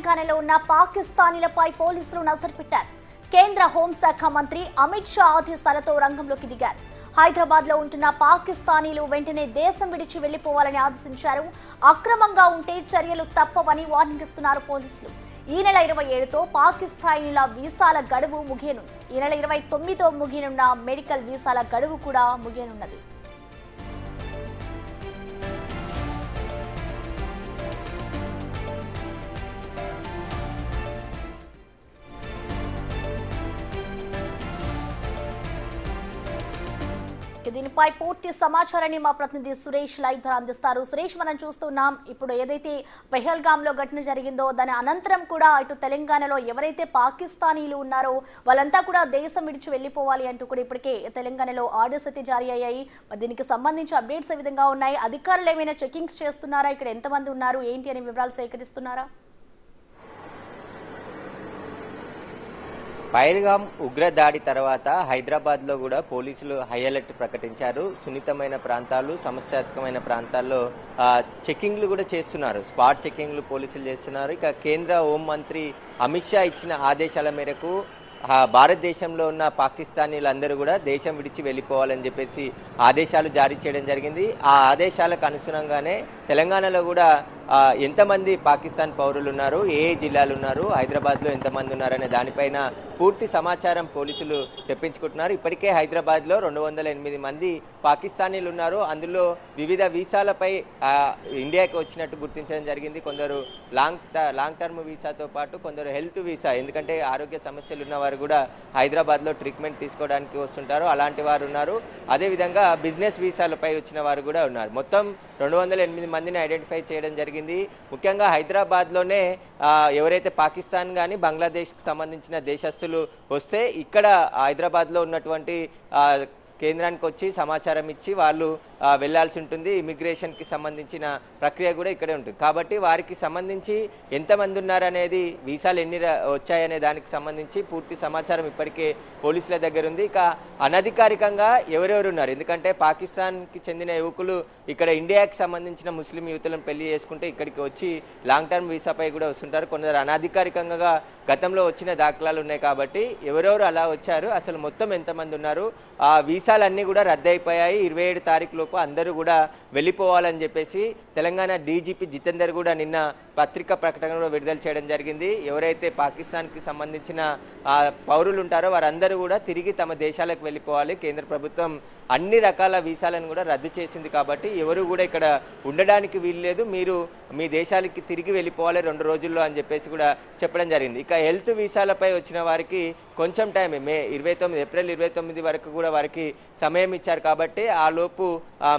తెలంగాణలో ఉన్న పాకిస్తానీలపై పోలీసులు నజర్ పెట్టారు. కేంద్ర హోంశాఖ మంత్రి అమిత్ షా ఆదేశాలతో రంగంలోకి దిగారు. హైదరాబాద్ లో ఉంటున్న పాకిస్తానీలు వెంటనే దేశం విడిచి వెళ్లిపోవాలని ఆదేశించారు. అక్రమంగా ఉంటే చర్యలు తప్పవని వార్నింగ్ ఇస్తున్నారు పోలీసులు. ఈ నెల 27తో పాకిస్తానీల వీసాల గడువు ముగియనుంది. ఈ నెల 29తో ముగియనున్న మెడికల్ వీసాల గడువు కూడా ముగియనున్నది. దీనిపై పూర్తి సమాచారాన్ని మా ప్రతినిధి సురేష్ లైవ్ ద్వారా అందిస్తారు. సురేష్, మనం చూస్తున్నాం ఇప్పుడు ఏదైతే పెహల్గామ్ లో ఘటన జరిగిందో దాని అనంతరం కూడా ఇటు తెలంగాణలో ఎవరైతే పాకిస్తానీలు ఉన్నారో వాళ్ళంతా కూడా దేశం విడిచి వెళ్లిపోవాలి అంటూ కూడా ఇప్పటికే తెలంగాణలో ఆర్డర్స్ అయితే జారీ అయ్యాయి. దీనికి సంబంధించి అప్డేట్స్ ఏ విధంగా ఉన్నాయి? అధికారులు ఏమైనా చెకింగ్స్ చేస్తున్నారా? ఇక్కడ ఎంతమంది ఉన్నారు ఏంటి అనే వివరాలు సేకరిస్తున్నారా? పహల్గామ్ ఉగ్రదాడి తర్వాత హైదరాబాద్లో కూడా పోలీసులు హై అలర్ట్ ప్రకటించారు. సున్నితమైన ప్రాంతాలు, సమస్యాత్మకమైన ప్రాంతాల్లో చెకింగ్లు కూడా చేస్తున్నారు. స్పాట్ చెకింగ్లు పోలీసులు చేస్తున్నారు. ఇక కేంద్ర హోంమంత్రి అమిత్ షా ఇచ్చిన ఆదేశాల మేరకు భారతదేశంలో ఉన్న పాకిస్తానీలందరూ కూడా దేశం విడిచి వెళ్ళిపోవాలని చెప్పేసి ఆదేశాలు జారీ చేయడం జరిగింది. ఆ ఆదేశాలకు అనుగుణంగానే తెలంగాణలో కూడా ఎంతమంది పాకిస్తాన్ పౌరులు ఉన్నారు, ఏ జిల్లాలు ఉన్నారు, హైదరాబాద్లో ఎంతమంది ఉన్నారనే దానిపైన పూర్తి సమాచారం పోలీసులు తెప్పించుకుంటున్నారు. ఇప్పటికే హైదరాబాద్లో 208 మంది పాకిస్తానీలు ఉన్నారు. అందులో వివిధ వీసాలపై ఇండియాకి వచ్చినట్టు గుర్తించడం జరిగింది. కొందరు లాంగ్ టర్మ్ వీసాతో పాటు కొందరు హెల్త్ వీసా, ఎందుకంటే ఆరోగ్య సమస్యలు ఉన్నవారు కూడా హైదరాబాద్లో ట్రీట్మెంట్ తీసుకోవడానికి వస్తుంటారు, అలాంటి వారు ఉన్నారు. అదేవిధంగా బిజినెస్ వీసాలపై వచ్చిన వారు కూడా ఉన్నారు. మొత్తం 208 మందిని ఐడెంటిఫై చేయడం జరిగింది. ముఖ్యంగా హైదరాబాద్లోనే ఎవరైతే పాకిస్తాన్ కానీ బంగ్లాదేశ్కి సంబంధించిన దేశస్తులు వస్తే ఇక్కడ హైదరాబాద్లో ఉన్నటువంటి కేంద్రానికి వచ్చి సమాచారం ఇచ్చి వాళ్ళు వెళ్లాల్సి ఉంటుంది. ఇమిగ్రేషన్కి సంబంధించిన ప్రక్రియ కూడా ఇక్కడే ఉంటుంది. కాబట్టి వారికి సంబంధించి ఎంతమంది ఉన్నారనేది, వీసాలు ఎన్ని వచ్చాయనే దానికి సంబంధించి పూర్తి సమాచారం ఇప్పటికే పోలీసుల దగ్గర ఉంది. ఇక అనధికారికంగా ఎవరెవరు ఉన్నారు, ఎందుకంటే పాకిస్తాన్కి చెందిన యువకులు ఇక్కడ ఇండియాకి సంబంధించిన ముస్లిం యువతులను పెళ్లి చేసుకుంటే ఇక్కడికి వచ్చి లాంగ్ టర్మ్ వీసాపై కూడా వస్తుంటారు. కొందరు అనధికారికంగా గతంలో వచ్చిన దాఖలాలు ఉన్నాయి. కాబట్టి ఎవరెవరు అలా వచ్చారు, అసలు మొత్తం ఎంతమంది ఉన్నారు, ఆ వీసాలన్నీ కూడా రద్దయిపోయాయి. 27 తారీఖు లోపు అందరూ కూడా వెళ్ళిపోవాలని చెప్పేసి తెలంగాణ డీజీపీ జితేందర్ కూడా నిన్న పత్రికా ప్రకటనలో విడుదల చేయడం జరిగింది. ఎవరైతే పాకిస్తాన్కి సంబంధించిన పౌరులు ఉంటారో వారందరూ కూడా తిరిగి తమ దేశాలకు వెళ్ళిపోవాలి. కేంద్ర ప్రభుత్వం అన్ని రకాల వీసాలను కూడా రద్దు చేసింది. కాబట్టి ఎవరు కూడా ఇక్కడ ఉండడానికి వీల్లేదు, మీరు మీ దేశాలకి తిరిగి వెళ్ళిపోవాలి 2 రోజుల్లో అని చెప్పేసి కూడా చెప్పడం జరిగింది. ఇక హెల్త్ వీసాలపై వచ్చిన వారికి కొంచెం టైం, ఏప్రిల్ 29 వరకు కూడా వారికి సమయం ఇచ్చారు. కాబట్టి ఆ లోపు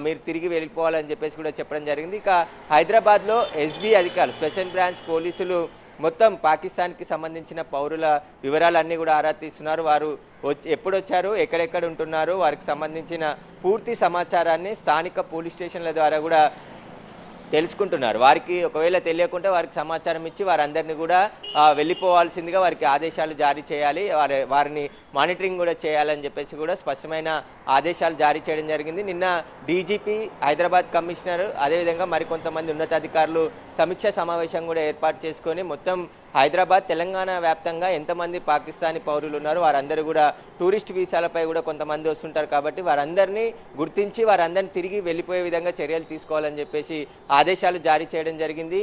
మీరు తిరిగి వెళ్ళిపోవాలని చెప్పేసి కూడా చెప్పడం జరిగింది. ఇక హైదరాబాద్లో ఎస్బీ అధికారులు, స్పెషల్ బ్రాంచ్ పోలీసులు మొత్తం పాకిస్తాన్కి సంబంధించిన పౌరుల వివరాలన్నీ కూడా ఆరా తీస్తున్నారు. వారు ఎప్పుడు వచ్చారు, ఎక్కడెక్కడ ఉంటున్నారు, వారికి సంబంధించిన పూర్తి సమాచారాన్ని స్థానిక పోలీస్ స్టేషన్ల ద్వారా కూడా తెలుసుకుంటున్నారు. వారికి ఒకవేళ తెలియకుంటే వారికి సమాచారం ఇచ్చి వారందరినీ కూడా వెళ్ళిపోవాల్సిందిగా వారికి ఆదేశాలు జారీ చేయాలి, వారిని మానిటరింగ్ కూడా చేయాలని చెప్పేసి కూడా స్పష్టమైన ఆదేశాలు జారీ చేయడం జరిగింది. నిన్న డీజీపీ, హైదరాబాద్ కమిషనర్, అదేవిధంగా మరికొంతమంది ఉన్నతాధికారులు సమీక్ష సమావేశం కూడా ఏర్పాటు చేసుకొని మొత్తం హైదరాబాద్, తెలంగాణ వ్యాప్తంగా ఎంతమంది పాకిస్తానీ పౌరులు ఉన్నారు, వారందరూ కూడా టూరిస్ట్ వీసాలపై కూడా కొంతమంది వస్తుంటారు. కాబట్టి వారందరినీ గుర్తించి వారందరినీ తిరిగి వెళ్ళిపోయే విధంగా చర్యలు తీసుకోవాలని చెప్పేసి ఆదేశాలు జారీ చేయడం జరిగింది.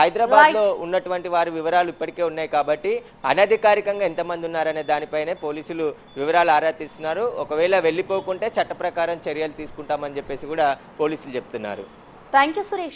హైదరాబాద్లో ఉన్నటువంటి వారి వివరాలు ఇప్పటికే ఉన్నాయి. కాబట్టి అనధికారికంగా ఎంతమంది ఉన్నారనే దానిపైనే పోలీసులు వివరాలు ఆరా తీస్తున్నారు. ఒకవేళ వెళ్ళిపోకుంటే చట్ట ప్రకారం చర్యలు తీసుకుంటామని చెప్పేసి కూడా పోలీసులు చెప్తున్నారు. థాంక్యూ సురేష్.